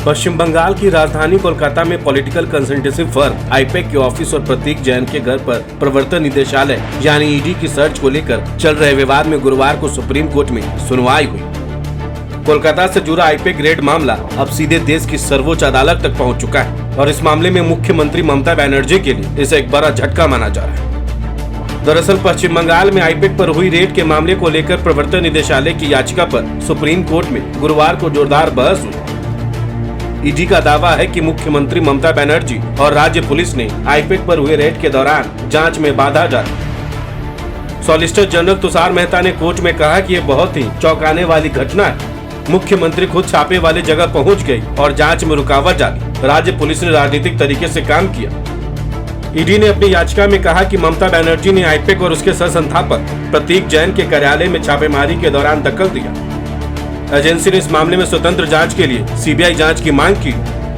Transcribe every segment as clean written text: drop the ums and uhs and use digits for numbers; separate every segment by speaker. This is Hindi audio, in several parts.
Speaker 1: पश्चिम बंगाल की राजधानी कोलकाता में पॉलिटिकल कंसल्टेंसी फर्म आईपेक के ऑफिस और प्रतीक जैन के घर पर प्रवर्तन निदेशालय यानी ईडी की सर्च को लेकर चल रहे विवाद में गुरुवार को सुप्रीम कोर्ट में सुनवाई हुई। कोलकाता से जुड़ा आईपेक रेड मामला अब सीधे देश की सर्वोच्च अदालत तक पहुंच चुका है और इस मामले में मुख्यमंत्री ममता बनर्जी के लिए इसे एक बड़ा झटका माना जा रहा है। दरअसल पश्चिम बंगाल में आईपेक पर हुई रेड के मामले को लेकर प्रवर्तन निदेशालय की याचिका पर सुप्रीम कोर्ट में गुरुवार को जोरदार बहस हुई। ईडी का दावा है कि मुख्यमंत्री ममता बनर्जी और राज्य पुलिस ने आईपेक पर हुए रेड के दौरान जांच में बाधा डाली। सॉलिसिटर जनरल तुषार मेहता ने कोर्ट में कहा कि ये बहुत ही चौंकाने वाली घटना है। मुख्यमंत्री खुद छापे वाली जगह पहुंच गई और जांच में रुकावट डाली। राज्य पुलिस ने राजनीतिक तरीके से काम किया। ईडी ने अपनी याचिका में कहा कि ममता बनर्जी ने आईपेक और उसके सह संस्थापक प्रतीक जैन के कार्यालय में छापेमारी के दौरान दखल दिया। एजेंसी ने इस मामले में स्वतंत्र जांच के लिए सीबीआई जांच की मांग की।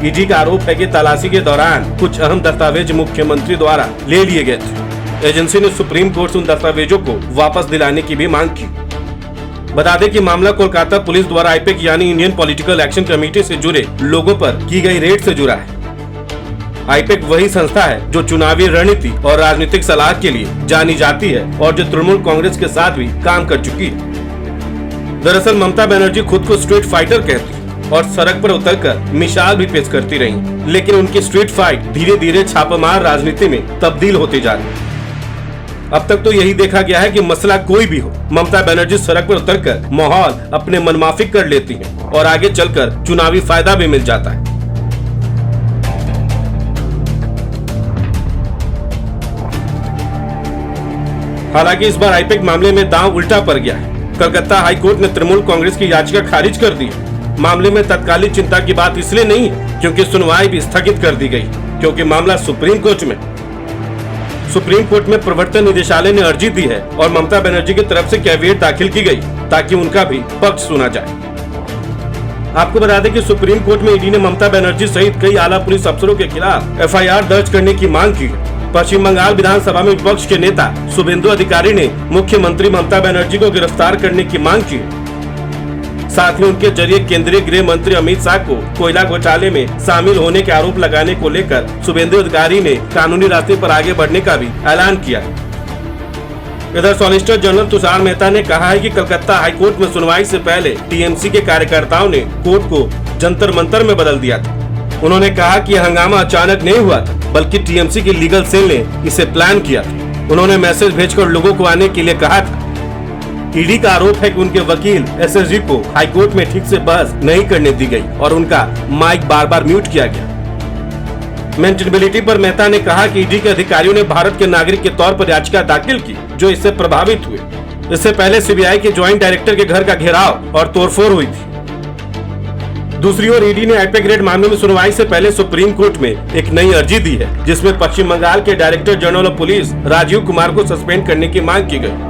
Speaker 1: ईडी का आरोप है कि तलाशी के दौरान कुछ अहम दस्तावेज मुख्यमंत्री द्वारा ले लिए गए थे। एजेंसी ने सुप्रीम कोर्ट से उन दस्तावेजों को वापस दिलाने की भी मांग की। बता दें कि मामला कोलकाता पुलिस द्वारा आईपेक यानी इंडियन पॉलिटिकल एक्शन कमेटी से जुड़े लोगों पर की गई रेड से जुड़ा है। आईपेक वही संस्था है जो चुनावी रणनीति और राजनीतिक सलाह के लिए जानी जाती है और जो तृणमूल कांग्रेस के साथ भी काम कर चुकी है। दरअसल ममता बनर्जी खुद को स्ट्रीट फाइटर कहती और सड़क पर उतरकर मिसाल भी पेश करती रही, लेकिन उनकी स्ट्रीट फाइट धीरे धीरे छापामार राजनीति में तब्दील होती जा रही है। अब तक तो यही देखा गया है कि मसला कोई भी हो, ममता बनर्जी सड़क पर उतरकर माहौल अपने मनमाफिक कर लेती हैं और आगे चलकर चुनावी फायदा भी मिल जाता है। हालांकि इस बार आईपेक मामले में दांव उल्टा पड़ गया है। कलकत्ता हाई कोर्ट ने तृणमूल कांग्रेस की याचिका खारिज कर दी। मामले में तत्कालीन चिंता की बात इसलिए नहीं है क्योंकि सुनवाई भी स्थगित कर दी गई, क्योंकि मामला सुप्रीम कोर्ट में प्रवर्तन निदेशालय ने अर्जी दी है और ममता बनर्जी की तरफ से कैविएट दाखिल की गई ताकि उनका भी पक्ष सुना जाए। आपको बता दें कि सुप्रीम कोर्ट में ईडी ने ममता बनर्जी सहित कई आला पुलिस अफसरों के खिलाफ एफआईआर दर्ज करने की मांग की है। पश्चिम बंगाल विधानसभा में विपक्ष के नेता शुभेंदु अधिकारी ने मुख्यमंत्री ममता बनर्जी को गिरफ्तार करने की मांग की। साथ ही उनके जरिए केंद्रीय गृह मंत्री अमित शाह को कोयला घोटाले में शामिल होने के आरोप लगाने को लेकर शुभेंदु अधिकारी ने कानूनी रास्ते पर आगे बढ़ने का भी ऐलान किया। इधर सॉलिसिटर जनरल तुषार मेहता ने कहा है कि कलकत्ता हाईकोर्ट में सुनवाई से पहले टीएमसी के कार्यकर्ताओं ने कोर्ट को जंतर मंतर में बदल दिया था। उन्होंने कहा कि यह हंगामा अचानक नहीं हुआ था, बल्कि टीएमसी की लीगल सेल ने इसे प्लान किया था। उन्होंने मैसेज भेजकर लोगों को आने के लिए कहा था। ईडी का आरोप है कि उनके वकील एसएसजी को हाईकोर्ट में ठीक से बहस नहीं करने दी गई और उनका माइक बार बार म्यूट किया गया। मेंटेनेबिलिटी पर मेहता ने कहा कि ईडी के अधिकारियों ने भारत के नागरिक के तौर पर याचिका दाखिल की जो इससे प्रभावित हुए। इससे पहले सीबीआई के ज्वाइंट डायरेक्टर के घर का घेराव और तोड़फोड़ हुई थी। दूसरी ओर ईडी ने आईपेक रेड मामले में सुनवाई से पहले सुप्रीम कोर्ट में एक नई अर्जी दी है, जिसमें पश्चिम बंगाल के director general of police Rajeev Kumar को सस्पेंड करने की मांग की गई।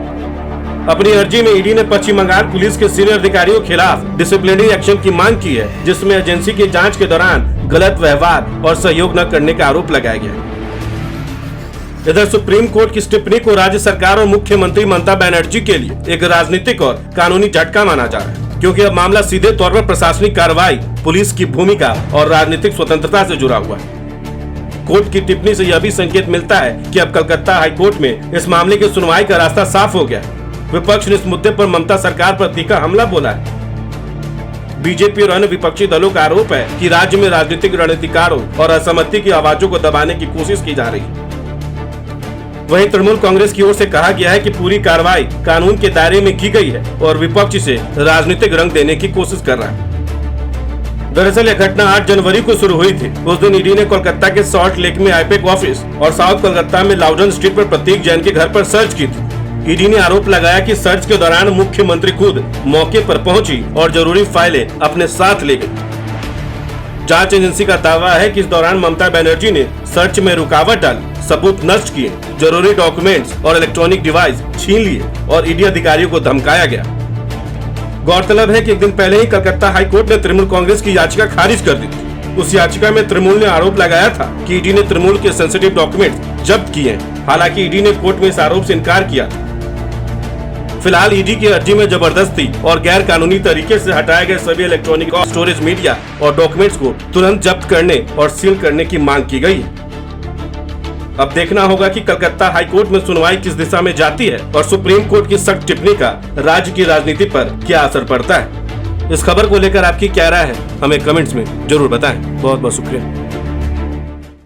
Speaker 1: अपनी अर्जी में ईडी ने पश्चिम बंगाल पुलिस के सीनियर अधिकारियों के खिलाफ डिसिप्लिनरी एक्शन की मांग की है, जिसमें एजेंसी की जांच के दौरान गलत व्यवहार और सहयोग न करने का आरोप लगाया गया। इधर सुप्रीम कोर्ट की इस टिप्पणी को राज्य सरकार और मुख्यमंत्री ममता बनर्जी के लिए एक राजनीतिक और कानूनी झटका माना जा रहा है, क्योंकि अब मामला सीधे तौर पर प्रशासनिक कार्रवाई, पुलिस की भूमिका और राजनीतिक स्वतंत्रता से जुड़ा हुआ है। कोर्ट की टिप्पणी से यह भी संकेत मिलता है कि अब कलकत्ता हाईकोर्ट में इस मामले की सुनवाई का रास्ता साफ हो गया है। विपक्ष ने इस मुद्दे पर ममता सरकार पर तीखा हमला बोला है। बीजेपी और अन्य विपक्षी दलों का आरोप है कि राज्य में राजनीतिक रणनीतिकारों और असहमति की आवाजों को दबाने की कोशिश की जा रही है। वहीं तृणमूल कांग्रेस की ओर से कहा गया है कि पूरी कार्रवाई कानून के दायरे में की गई है और विपक्ष इसे राजनीतिक रंग देने की कोशिश कर रहा है। दरअसल यह घटना 8 जनवरी को शुरू हुई थी। उस दिन ईडी ने कोलकाता के सॉल्ट लेक में आईपेक ऑफिस और साउथ कोलकाता में लाउडन स्ट्रीट पर प्रतीक जैन के घर पर सर्च की थी। ईडी ने आरोप लगाया कि सर्च के दौरान मुख्यमंत्री खुद मौके पर पहुंची और जरूरी फाइलें अपने साथ ले गई। जांच एजेंसी का दावा है कि इस दौरान ममता बनर्जी ने सर्च में रुकावट डाली, सबूत नष्ट किए, जरूरी डॉक्यूमेंट्स और इलेक्ट्रॉनिक डिवाइस छीन लिए और ईडी अधिकारियों को धमकाया गया। गौरतलब है कि एक दिन पहले ही कलकत्ता हाई कोर्ट ने तृणमूल कांग्रेस की याचिका खारिज कर दी थी। उस याचिका में तृणमूल ने आरोप लगाया था कि ईडी ने तृणमूल के सेंसिटिव डॉक्यूमेंट्स जब्त किए। हालांकि ईडी ने कोर्ट में इस आरोप से इनकार किया था। फिलहाल ईडी की अर्जी में जबरदस्ती और गैर कानूनी तरीके से हटाए गए सभी इलेक्ट्रॉनिक और स्टोरेज मीडिया और डॉक्यूमेंट्स को तुरंत जब्त करने और सील करने की मांग की गई। अब देखना होगा कि कलकत्ता हाई कोर्ट में सुनवाई किस दिशा में जाती है और सुप्रीम कोर्ट की सख्त टिप्पणी का राज्य की राजनीति पर क्या असर पड़ता है। इस खबर को लेकर आपकी क्या राय है, हमें कमेंट्स में जरूर बताएं। बहुत बहुत शुक्रिया।